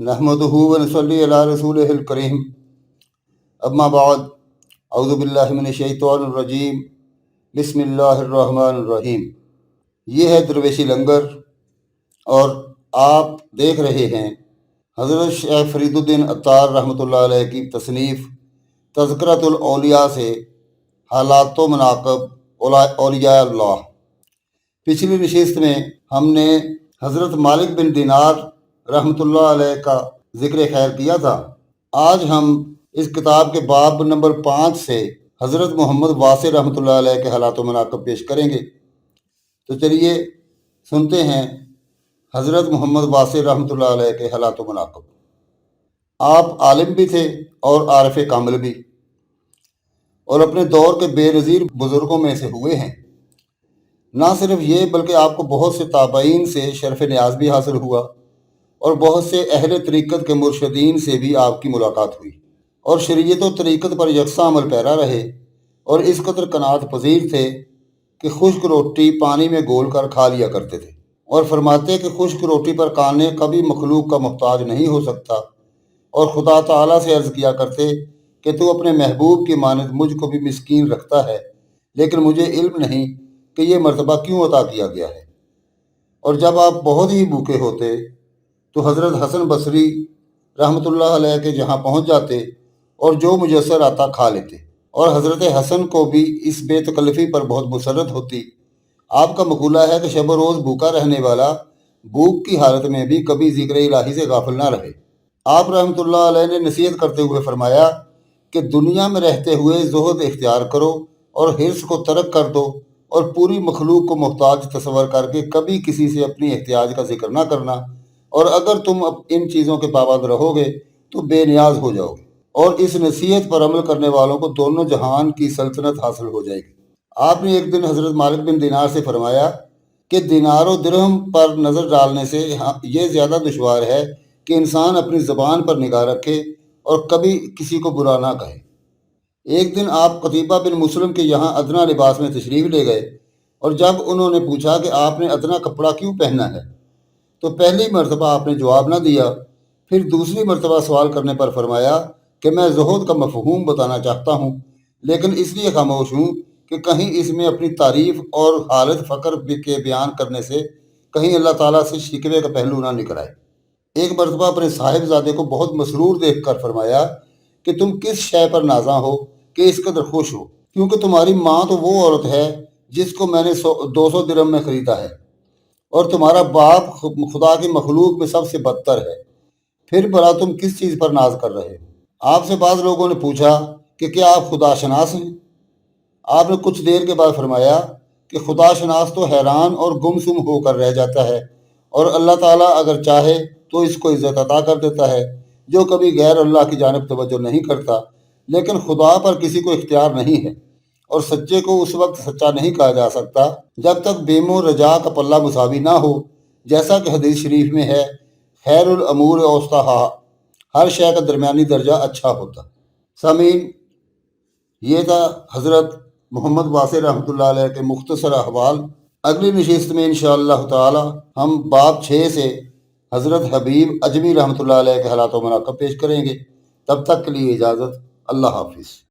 नहमदुहु व नसल्ली अला रसूलिहिल करीम। अम्मा बाद, औज़ु बिल्लाहि मिनश शैतानिर रजीम। बिस्मिल्लाहिर रहमानिर रहीम। ये है दरवेशी लंगर और आप देख रहे हैं हज़रत शेख फरीदुद्दीन अत्तार रहमतुल्लाह अलैह की तसनीफ़ तज़किरतुल औलिया से हालात व मनाक़िब औलिया अल्लाह। पिछली नशिस्त में हमने हज़रत मालिक बिन दिनार रहमतुल्लाह अलैह का ज़िक्र खैर किया था। आज हम इस किताब के बाब नंबर 5 से हज़रत मोहम्मद वासे रहमतुल्लाह अलैह के हालात व मनाक़िब पेश करेंगे। तो चलिए सुनते हैं हज़रत मोहम्मद वासे रहमतुल्लाह अलैह के हालात व मनाक़िब। आप आलिम भी थे और आरिफ कामिल भी, और अपने दौर के बेनज़ीर बुज़ुर्गों में से हुए हैं। ना सिर्फ ये बल्कि आपको बहुत से ताबईन से शरफ़ न्याज भी हासिल हुआ और बहुत से अहले तरीक़त के मुर्शदीन से भी आपकी मुलाकात हुई, और शरीयत व तरीक़त पर यकसा अमल पैरा रहे और इस कदर कनात पज़ीर थे कि खुश्क रोटी पानी में गोल कर खा लिया करते थे, और फरमाते कि खुश्क रोटी पर काने कभी मखलूक का मोहताज नहीं हो सकता, और खुदा ताला से अर्ज़ किया करते कि तू अपने महबूब की मानद मुझको भी मिस्कीन रखता है, लेकिन मुझे इल्म नहीं कि ये मर्तबा क्यों अता किया गया है। और जब आप बहुत ही भूखे होते तो हज़रत हसन बसरी रहमतुल्लाह अलैह के जहाँ पहुँच जाते और जो मुयस्सर आता खा लेते, और हज़रत हसन को भी इस बेतकल्फ़ी पर बहुत मुसरत होती। आपका मकूला है कि शब रोज़ भूखा रहने वाला भूख की हालत में भी कभी ज़िक्र इलाही से गाफिल ना रहे। आप रहमतुल्लाह अलैह ने नसीहत करते हुए फरमाया कि दुनिया में रहते हुए ज़ुहद इख्तियार करो और हिर्स को तर्क कर दो, और पूरी मखलूक को मोहताज तस्वर करके कभी किसी से अपनी एहतियाज का जिक्र ना करना, और अगर तुम अब इन चीज़ों के पाबंद रहोगे तो बेनियाज हो जाओगे, और इस नसीहत पर अमल करने वालों को दोनों जहान की सल्तनत हासिल हो जाएगी। आपने एक दिन हज़रत मालिक बिन दिनार से फरमाया कि दिनार व दिरहम पर नज़र डालने से ये ज़्यादा दुश्वार है कि इंसान अपनी ज़बान पर निगाह रखे और कभी किसी को बुरा ना कहे। एक दिन आप कतीबा बिन मुस्लिम के यहाँ अदना लिबास में तशरीफ़ ले गए, और जब उन्होंने पूछा कि आपने अदना कपड़ा क्यों पहना है, तो पहली मरतबा आपने जवाब ना दिया। फिर दूसरी मरतबा सवाल करने पर फरमाया कि मैं ज़ुहद का मफ़हूम बताना चाहता हूँ, लेकिन इसलिए खामोश हूँ कि कहीं इसमें अपनी तारीफ़ और हालत फ़क्र के बयान करने से कहीं अल्लाह ताला से शिकवे का पहलू ना निकल आए। एक मरतबा अपने साहिबजादे को बहुत मसरूर देख कर फरमाया कि तुम किस शय पर नाजा हो कि इस कदर खुश हो, क्योंकि तुम्हारी माँ तो वो औरत है जिसको मैंने 200 दिरहम में ख़रीदा है, और तुम्हारा बाप खुदा की मखलूक में सबसे बदतर है। फिर भला तुम किस चीज़ पर नाज कर रहे हो। आपसे बाद लोगों ने पूछा कि क्या आप खुदा शनास हैं। आपने कुछ देर के बाद फरमाया कि खुदा शनास तो हैरान और गुमसुम होकर रह जाता है, और अल्लाह ताला अगर चाहे तो इसको इज़्ज़त अता कर देता है, जो कभी गैर अल्लाह की जानिब तवज्जो नहीं करता। लेकिन खुदा पर किसी को इख्तियार नहीं है, और सच्चे को उस वक्त सच्चा नहीं कहा जा सकता जब तक बेमो रजा का पल्ला मुसावी ना हो। जैसा कि हदीस शरीफ में है, खैरुल अमूर औस्ताहा, हर शय का दरमियानी दर्जा अच्छा होता। सामीन, ये था हज़रत मोहम्मद वासे रहमतुल्लाह अलैह के मुख्तसर अहवाल। अगली नशिस्त में इंशाअल्लाह ताला हम बाब 6 से हज़रत हबीब अजमी रहमतुल्लाह अलैह के हालात व मनाक़िब पेश करेंगे। तब तक के लिए इजाज़त। अल्लाह हाफिज़।